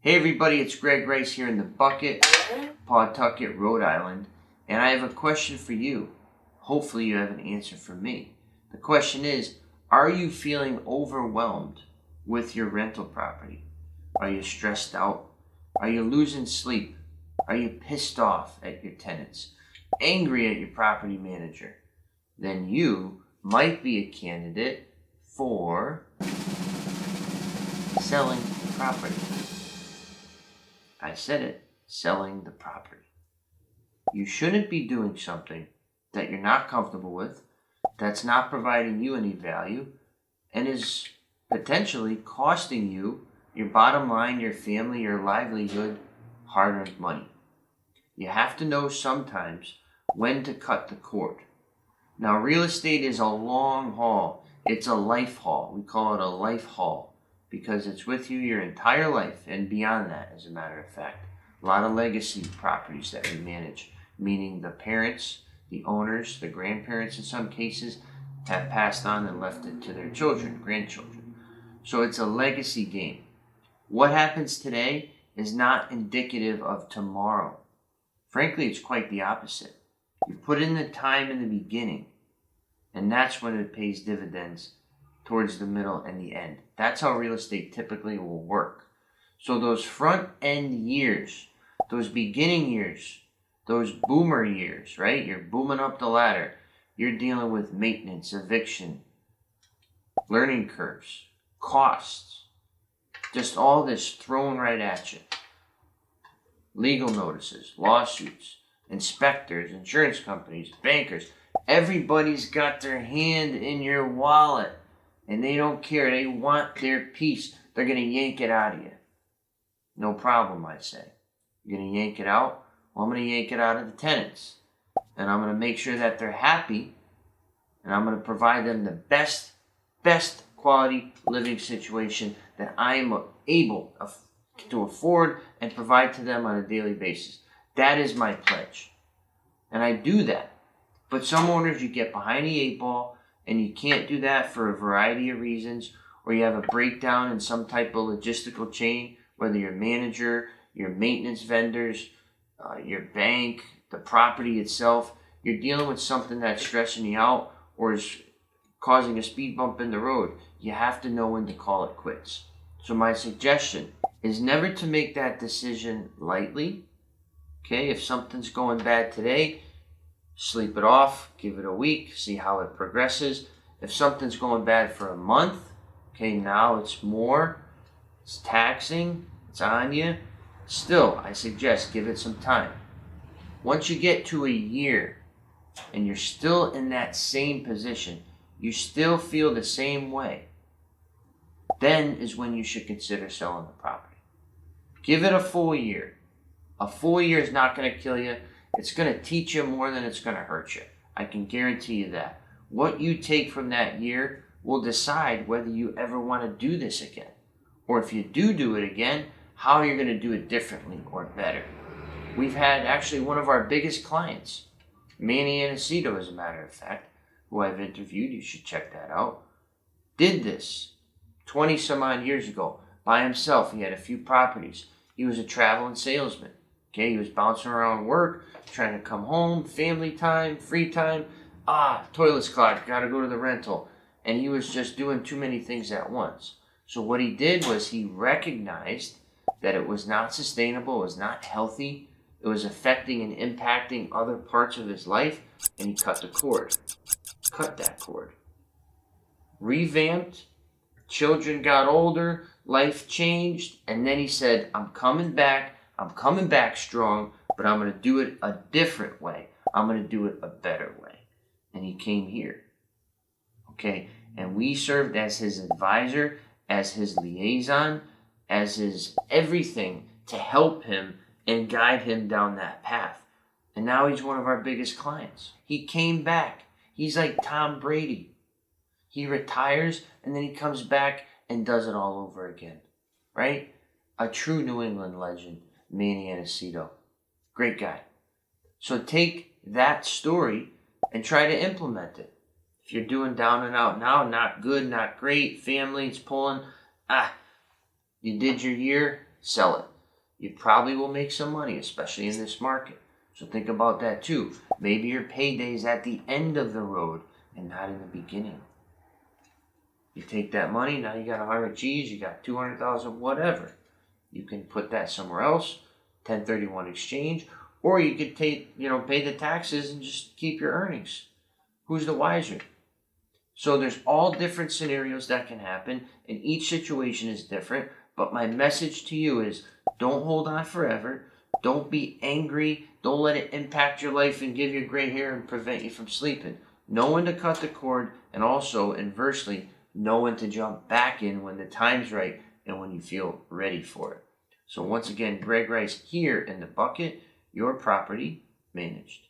Hey everybody, it's Greg Rice here in the Bucket, Pawtucket, Rhode Island, and I have a question for you. Hopefully you have an answer for me. The question is, are you feeling overwhelmed with your rental property? Are you stressed out? Are you losing sleep? Are you pissed off at your tenants? Angry at your property manager? Then you might be a candidate for selling property. I said it, selling the property. You shouldn't be doing something that you're not comfortable with, that's not providing you any value, and is potentially costing you your bottom line, your family, your livelihood, hard-earned money. You have to know sometimes when to cut the cord. Now, real estate is a long haul. It's a life haul. We call it a life haul, because it's with you your entire life and beyond that, as a matter of fact. A lot of legacy properties that we manage, meaning the parents, the owners, the grandparents in some cases, have passed on and left it to their children, grandchildren. So it's a legacy game. What happens today is not indicative of tomorrow. Frankly, it's quite the opposite. You put in the time in the beginning, and that's when it pays dividends towards the middle and the end. That's how real estate typically will work. So those front end years, those beginning years, those boomer years, right? You're booming up the ladder. You're dealing with maintenance, eviction, learning curves, costs, just all this thrown right at you. Legal notices, lawsuits, inspectors, insurance companies, bankers. Everybody's got their hand in your wallet. And they don't care. They want their piece. They're going to yank it out of you. No problem, I say. You're going to yank it out? Well, I'm going to yank it out of the tenants. And I'm going to make sure that they're happy. And I'm going to provide them the best quality living situation that I am able to afford and provide to them on a daily basis. That is my pledge. And I do that. But some owners, you get behind the eight ball, and you can't do that for a variety of reasons, or you have a breakdown in some type of logistical chain, whether your manager, your maintenance vendors, your bank, the property itself. You're dealing with something that's stressing you out or is causing a speed bump in the road. You have to know when to call it quits. So my suggestion is never to make that decision lightly. Okay, if something's going bad today, sleep it off, give it a week, see how it progresses. If something's going bad for a month, okay, now it's more, it's taxing, it's on you. Still, I suggest give it some time. Once you get to a year and you're still in that same position, you still feel the same way, then is when you should consider selling the property. Give it a full year. A full year is not going to kill you. It's going to teach you more than it's going to hurt you. I can guarantee you that. What you take from that year will decide whether you ever want to do this again. Or if you do it again, how you're going to do it differently or better. We've had actually one of our biggest clients, Manny Aniceto, as a matter of fact, who I've interviewed, you should check that out, did this 20 some odd years ago by himself. He had a few properties. He was a traveling salesman. Okay, he was bouncing around work, trying to come home, family time, free time. Toilet's clogged, gotta go to the rental. And he was just doing too many things at once. So what he did was he recognized that it was not sustainable, it was not healthy, it was affecting and impacting other parts of his life, and he cut the cord. Cut that cord. Revamped, children got older, life changed, and then he said, I'm coming back strong, but I'm going to do it a different way. I'm going to do it a better way. And he came here. Okay, and we served as his advisor, as his liaison, as his everything to help him and guide him down that path. And now he's one of our biggest clients. He came back. He's like Tom Brady. He retires and then he comes back and does it all over again. Right? A true New England legend. Manny Aniceto. Great guy. So take that story and try to implement it. If you're doing down and out now, not good, not great, family's pulling, you did your year, sell it. You probably will make some money, especially in this market. So think about that too. Maybe your payday's at the end of the road and not in the beginning. You take that money, now you got 100 G's, you got 200,000, whatever. You can put that somewhere else, 1031 exchange, or you could take, pay the taxes and just keep your earnings. Who's the wiser? So there's all different scenarios that can happen, and each situation is different. But my message to you is don't hold on forever. Don't be angry. Don't let it impact your life and give you gray hair and prevent you from sleeping. Know when to cut the cord, and also, inversely, know when to jump back in when the time's right and when you feel ready for it. So once again, Greg Rice here in the bucket, your property managed.